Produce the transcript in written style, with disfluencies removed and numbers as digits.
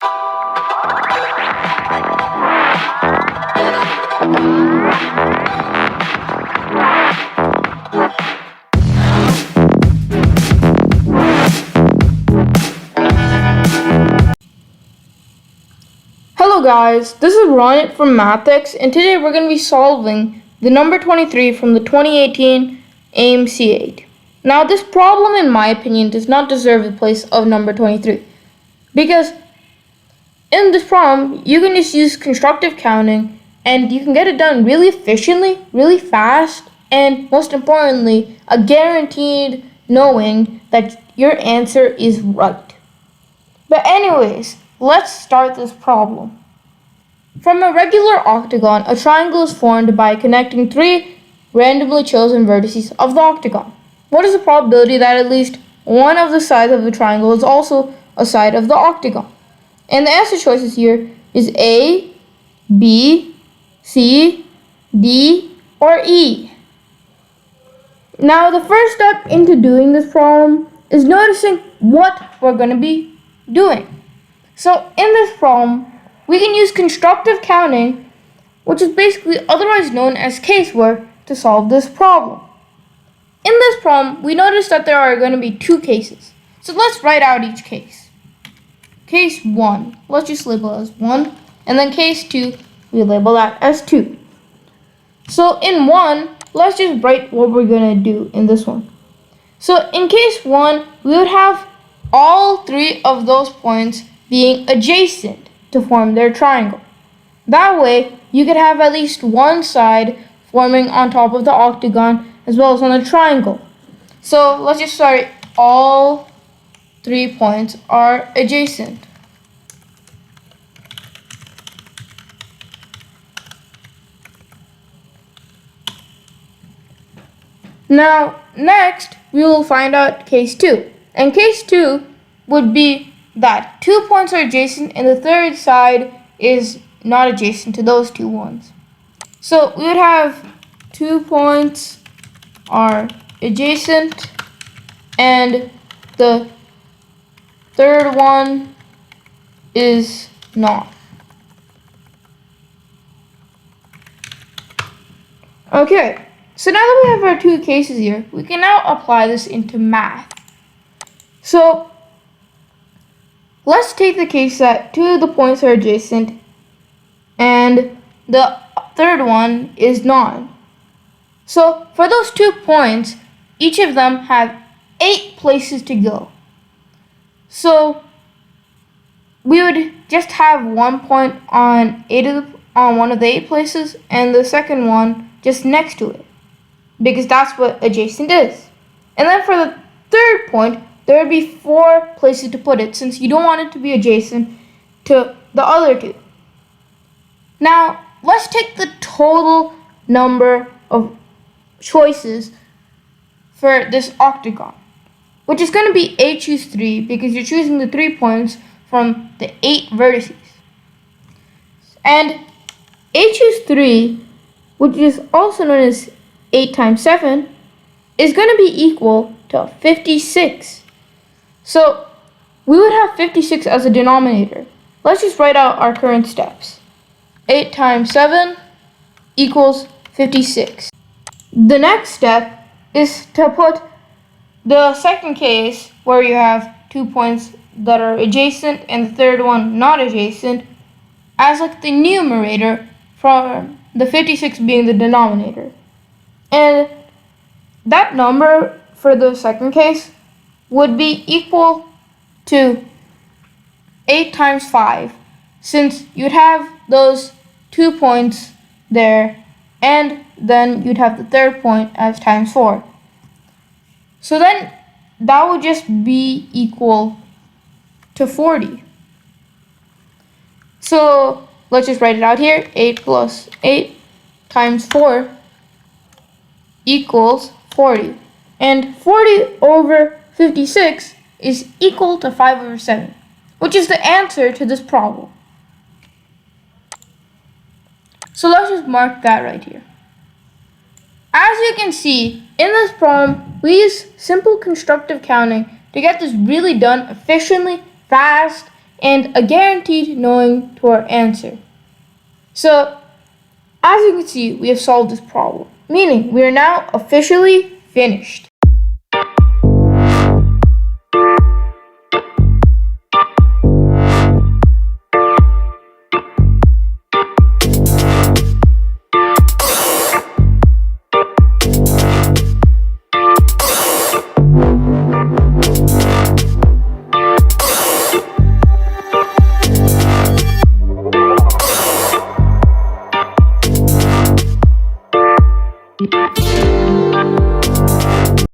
Hello guys, this is Ryan from MathX, and today we're going to be solving the number 23 from the 2018 AMC 8. Now this problem, in my opinion, does not deserve the place of number 23, because in this problem you can just use constructive counting and you can get it done really efficiently, really fast, and most importantly, a guaranteed knowing that your answer is right. But anyways, let's start this problem. From a regular octagon, a triangle is formed by connecting three randomly chosen vertices of the octagon. What is the probability that at least one of the sides of the triangle is also a side of the octagon? And the answer choices here is A, B, C, D, or E. Now the first step into doing this problem is noticing what we're going to be doing. So in this problem, we can use constructive counting, which is basically otherwise known as case work, to solve this problem. In this problem, we notice that there are going to be two cases. So let's write out each case. Case 1, let's just label as 1, and then case 2, we label that as 2. So in 1, let's just write what we're going to do in this one. So in case 1, we would have all three of those points being adjacent to form their triangle. That way, you could have at least one side forming on top of the octagon as well as on the triangle. So let's just start. All 3 points are adjacent. Now, next, we will find out case 2. And case 2 would be that 2 points are adjacent and the third side is not adjacent to those two ones. So we would have 2 points are adjacent and the third one is not. Okay, so now that we have our two cases here, we can now apply this into math. So let's take the case that 2 of the points are adjacent and the third one is not. So for those 2 points, each of them have 8 places to go. So we would just have 1 point on one of the 8 places and the second one just next to it, because that's what adjacent is. And then for the third point, there would be 4 places to put it, since you don't want it to be adjacent to the other 2. Now, let's take the total number of choices for this octagon, which is going to be A choose 3, because you're choosing the 3 points from the 8 vertices. And A choose 3, which is also known as 8 times 7, is going to be equal to 56. So we would have 56 as a denominator. Let's just write out our current steps. 8 times 7 equals 56. The next step is to put the second case, where you have 2 points that are adjacent and the third one not adjacent, as like the numerator, from the 56 being the denominator. And that number for the second case would be equal to 8 times 5, since you'd have those 2 points there, and then you'd have the third point as times 4. So then that would just be equal to 40. So let's just write it out here. 8 plus 8 times 4 equals 40. And 40 over 56 is equal to 5 over 7, which is the answer to this problem. So let's just mark that right here. As you can see, in this problem, we use simple constructive counting to get this really done efficiently, fast, and a guaranteed knowing to our answer. So, as you can see, we have solved this problem, meaning we are now officially finished.